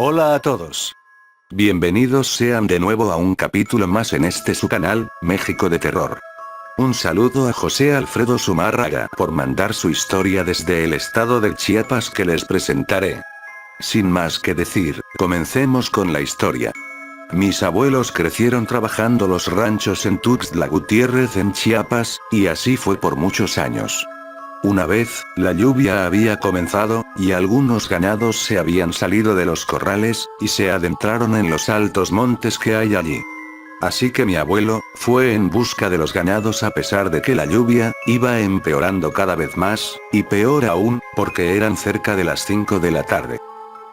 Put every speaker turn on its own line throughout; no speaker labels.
Hola a todos. Bienvenidos sean de nuevo a un capítulo más en este su canal, México de Terror. Un saludo a José Alfredo Zumárraga por mandar su historia desde el estado de Chiapas que les presentaré. Sin más que decir, comencemos con la historia. Mis abuelos crecieron trabajando los ranchos en Tuxtla Gutiérrez en Chiapas, y así fue por muchos años. Una vez, la lluvia había comenzado, y algunos ganados se habían salido de los corrales, y se adentraron en los altos montes que hay allí. Así que mi abuelo, fue en busca de los ganados a pesar de que la lluvia, iba empeorando cada vez más, y peor aún, porque eran cerca de las 5 de la tarde.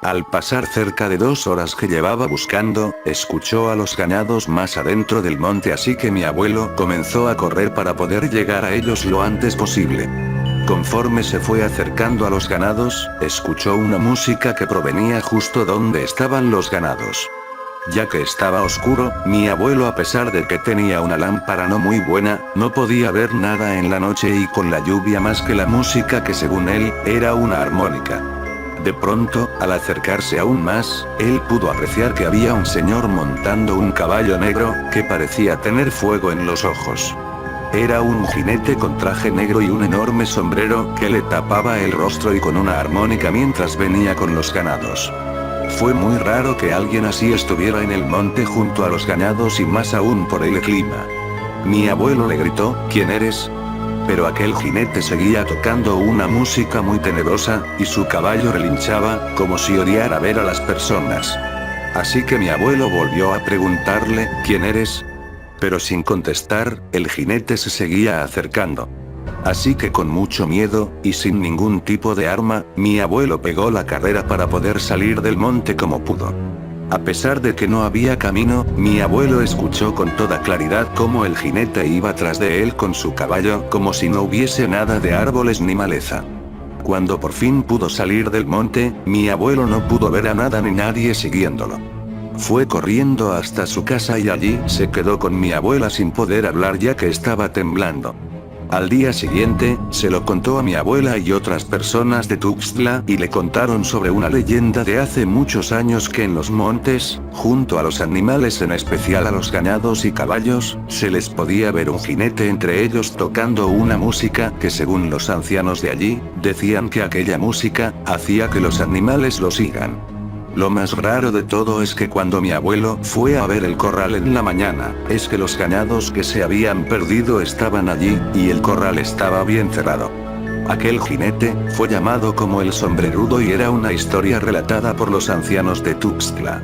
Al pasar cerca de 2 horas que llevaba buscando, escuchó a los ganados más adentro del monte, así que mi abuelo comenzó a correr para poder llegar a ellos lo antes posible. Conforme se fue acercando a los ganados, escuchó una música que provenía justo donde estaban los ganados. Ya que estaba oscuro, mi abuelo, a pesar de que tenía una lámpara no muy buena, no podía ver nada en la noche y con la lluvia más que la música que según él, era una armónica. De pronto, al acercarse aún más, él pudo apreciar que había un señor montando un caballo negro, que parecía tener fuego en los ojos. Era un jinete con traje negro y un enorme sombrero que le tapaba el rostro y con una armónica mientras venía con los ganados. Fue muy raro que alguien así estuviera en el monte junto a los ganados y más aún por el clima. Mi abuelo le gritó, ¿quién eres? Pero aquel jinete seguía tocando una música muy tenebrosa, y su caballo relinchaba, como si odiara ver a las personas. Así que mi abuelo volvió a preguntarle, ¿quién eres? Pero sin contestar, el jinete se seguía acercando. Así que con mucho miedo, y sin ningún tipo de arma, mi abuelo pegó la carrera para poder salir del monte como pudo. A pesar de que no había camino, mi abuelo escuchó con toda claridad cómo el jinete iba tras de él con su caballo, como si no hubiese nada de árboles ni maleza. Cuando por fin pudo salir del monte, mi abuelo no pudo ver a nada ni nadie siguiéndolo. Fue corriendo hasta su casa y allí se quedó con mi abuela sin poder hablar ya que estaba temblando. Al día siguiente, se lo contó a mi abuela y otras personas de Tuxtla y le contaron sobre una leyenda de hace muchos años que en los montes, junto a los animales, en especial a los ganados y caballos, se les podía ver un jinete entre ellos tocando una música que según los ancianos de allí, decían que aquella música hacía que los animales lo sigan. Lo más raro de todo es que cuando mi abuelo fue a ver el corral en la mañana, es que los ganados que se habían perdido estaban allí, y el corral estaba bien cerrado. Aquel jinete fue llamado como el sombrerudo y era una historia relatada por los ancianos de Tuxtla.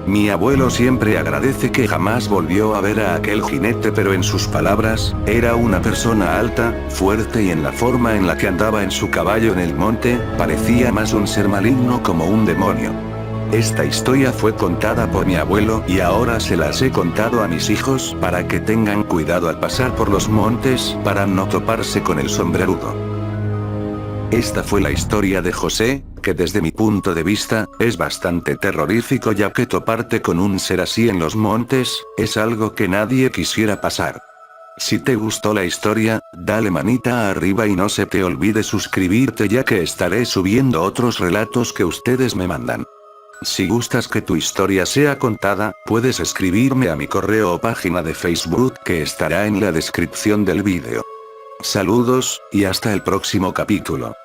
Mi abuelo siempre agradece que jamás volvió a ver a aquel jinete, pero en sus palabras, era una persona alta, fuerte y en la forma en la que andaba en su caballo en el monte, parecía más un ser maligno como un demonio. Esta historia fue contada por mi abuelo y ahora se las he contado a mis hijos para que tengan cuidado al pasar por los montes para no toparse con el sombrerudo. Esta fue la historia de José, que desde mi punto de vista, es bastante terrorífico ya que toparte con un ser así en los montes, es algo que nadie quisiera pasar. Si te gustó la historia, dale manita arriba y no se te olvide suscribirte ya que estaré subiendo otros relatos que ustedes me mandan. Si gustas que tu historia sea contada, puedes escribirme a mi correo o página de Facebook que estará en la descripción del vídeo. Saludos, y hasta el próximo capítulo.